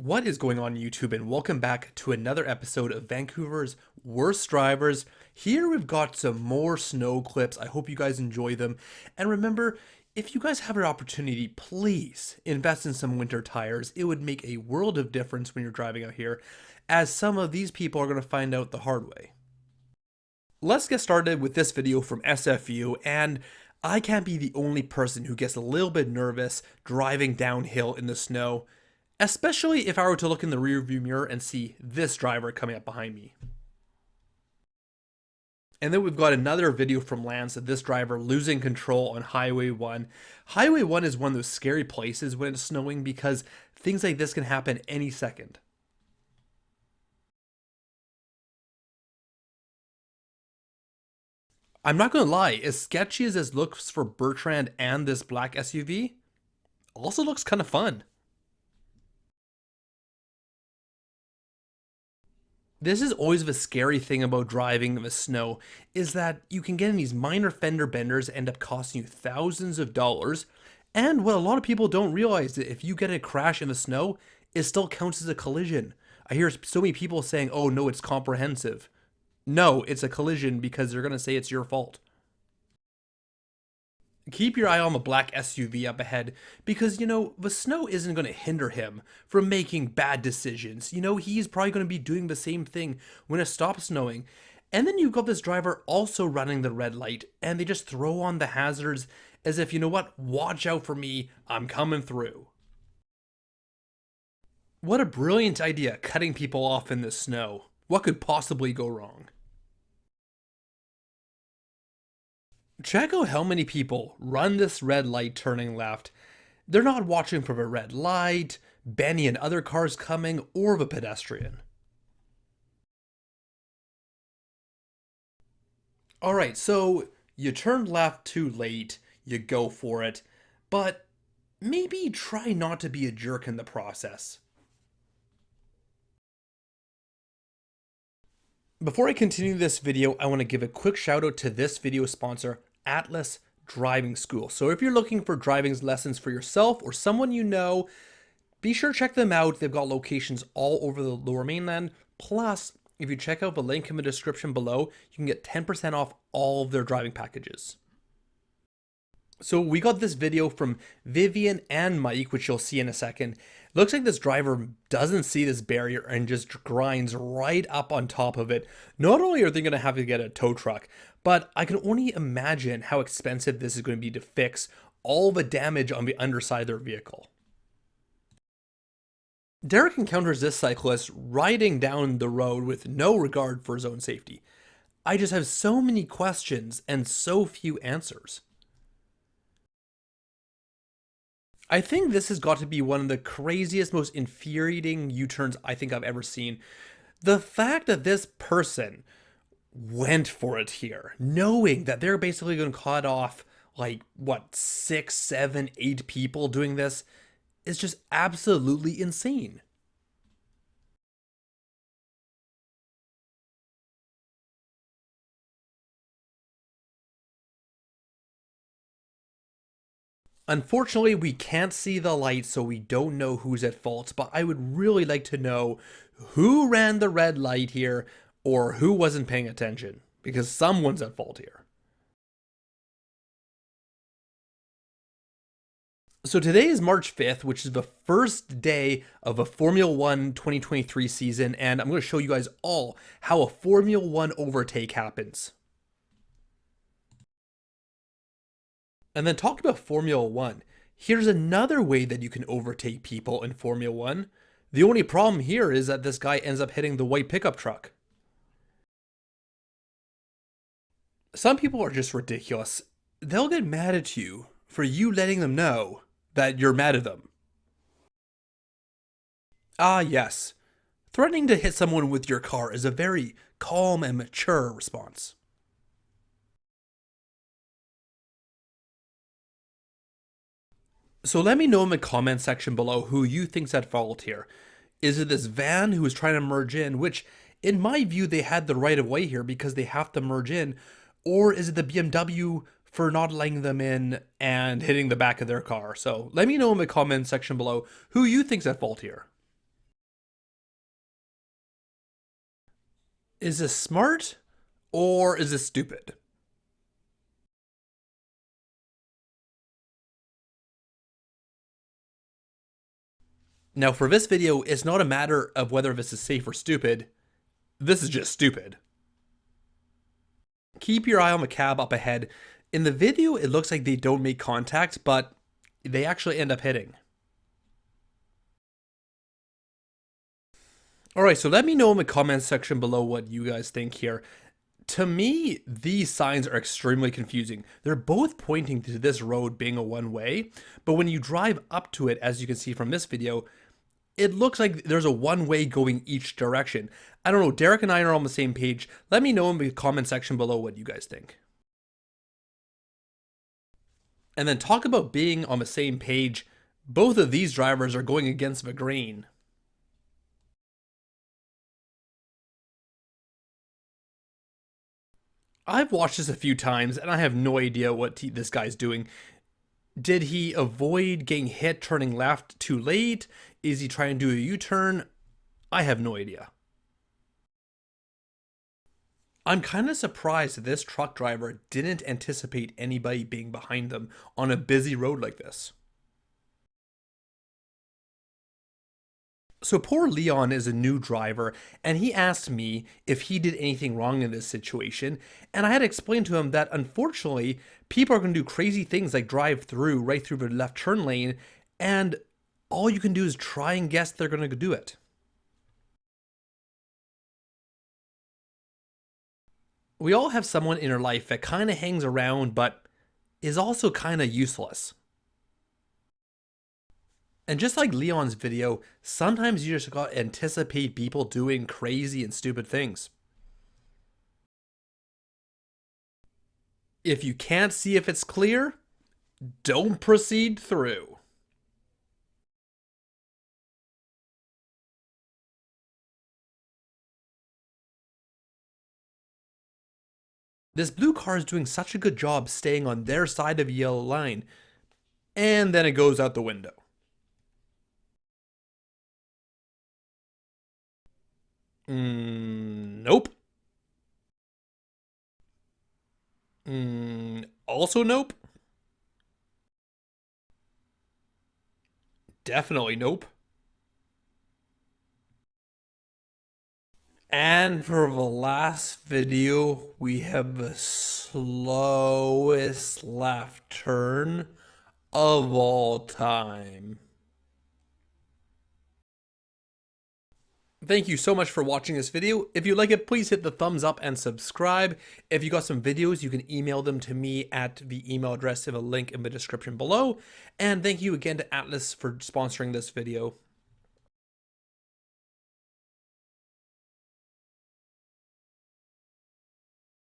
What is going on YouTube, and welcome back to another episode of Vancouver's Worst Drivers. Here we've got some more snow clips. I hope you guys enjoy them. And remember, if you guys have an opportunity, please invest in some winter tires. It would make a world of difference when you're driving out here, as some of these people are going to find out the hard way. Let's get started with this video from SFU, and I can't be the only person who gets a little bit nervous driving downhill in the snow. Especially if I were to look in the rearview mirror and see this driver coming up behind me. And then we've got another video from Lance of this driver losing control on Highway 1. Highway 1 is one of those scary places when it's snowing because things like this can happen any second. I'm not gonna lie, as sketchy as this looks for Bertrand and this black SUV, also looks kind of fun. This is always the scary thing about driving in the snow, is that you can get in these minor fender benders end up costing you thousands of dollars, and what a lot of people don't realize is that if you get a crash in the snow, it still counts as a collision. I hear so many people saying, oh no, it's comprehensive. No, it's a collision because they're going to say it's your fault. Keep your eye on the black SUV up ahead because, the snow isn't going to hinder him from making bad decisions. He's probably going to be doing the same thing when it stops snowing. And then you've got this driver also running the red light and they just throw on the hazards as if, watch out for me, I'm coming through. What a brilliant idea, cutting people off in the snow. What could possibly go wrong? Check out how many people run this red light turning left. They're not watching for the red light, Benny and other cars coming, or the pedestrian. Alright, so you turned left too late, you go for it, but maybe try not to be a jerk in the process. Before I continue this video, I want to give a quick shout out to this video sponsor, Atlas Driving School. So if you're looking for driving lessons for yourself or someone you know, be sure to check them out. They've got locations all over the Lower Mainland. Plus, if you check out the link in the description below, you can get 10% off all of their driving packages. So we got this video from Vivian and Mike, which you'll see in a second. Looks like this driver doesn't see this barrier and just grinds right up on top of it. Not only are they going to have to get a tow truck, but I can only imagine how expensive this is going to be to fix all the damage on the underside of their vehicle. Derek encounters this cyclist riding down the road with no regard for his own safety. I just have so many questions and so few answers. I think this has got to be one of the craziest, most infuriating U-turns I think I've ever seen. The fact that this person went for it here, knowing that they're basically going to cut off, 6, 7, 8 people doing this, is just absolutely insane. Unfortunately, we can't see the light, so we don't know who's at fault, but I would really like to know who ran the red light here or who wasn't paying attention, because someone's at fault here. So today is March 5th, which is the first day of a Formula 1 2023 season, and I'm going to show you guys all how a Formula 1 overtake happens. And then talking about Formula 1, here's another way that you can overtake people in Formula 1. The only problem here is that this guy ends up hitting the white pickup truck. Some people are just ridiculous. They'll get mad at you for you letting them know that you're mad at them. Ah, yes. Threatening to hit someone with your car is a very calm and mature response. So let me know in the comment section below who you think's at fault here. Is it this van who is trying to merge in, which in my view they had the right of way here because they have to merge in, or is it the BMW for not letting them in and hitting the back of their car? So let me know in the comment section below who you think's at fault here. Is this smart or is this stupid? Now for this video, it's not a matter of whether this is safe or stupid. This is just stupid. Keep your eye on the cab up ahead. In the video, it looks like they don't make contact, but they actually end up hitting. Alright, so let me know in the comments section below what you guys think here. To me, these signs are extremely confusing. They're both pointing to this road being a one-way, but when you drive up to it, as you can see from this video, it looks like there's a one-way going each direction. I don't know, Derek and I are on the same page. Let me know in the comment section below what you guys think. And then talk about being on the same page. Both of these drivers are going against the grain. I've watched this a few times and I have no idea what this guy's doing. Did he avoid getting hit turning left too late? Is he trying to do a U-turn? I have no idea. I'm kind of surprised that this truck driver didn't anticipate anybody being behind them on a busy road like this. So poor Leon is a new driver, and he asked me if he did anything wrong in this situation, and I had to explain to him that unfortunately, people are going to do crazy things like drive through right through the left turn lane, and all you can do is try and guess they're going to do it. We all have someone in our life that kind of hangs around, but is also kind of useless. And just like Leon's video, sometimes you just gotta anticipate people doing crazy and stupid things. If you can't see if it's clear, don't proceed through. This blue car is doing such a good job staying on their side of the yellow line, and then it goes out the window. Nope. Also nope. Definitely nope. And for the last video, we have the slowest left turn of all time. Thank you so much for watching this video. If you like it, please hit the thumbs up and subscribe. If you got some videos, you can email them to me at the email address in a link in the description below. And thank you again to Atlas for sponsoring this video.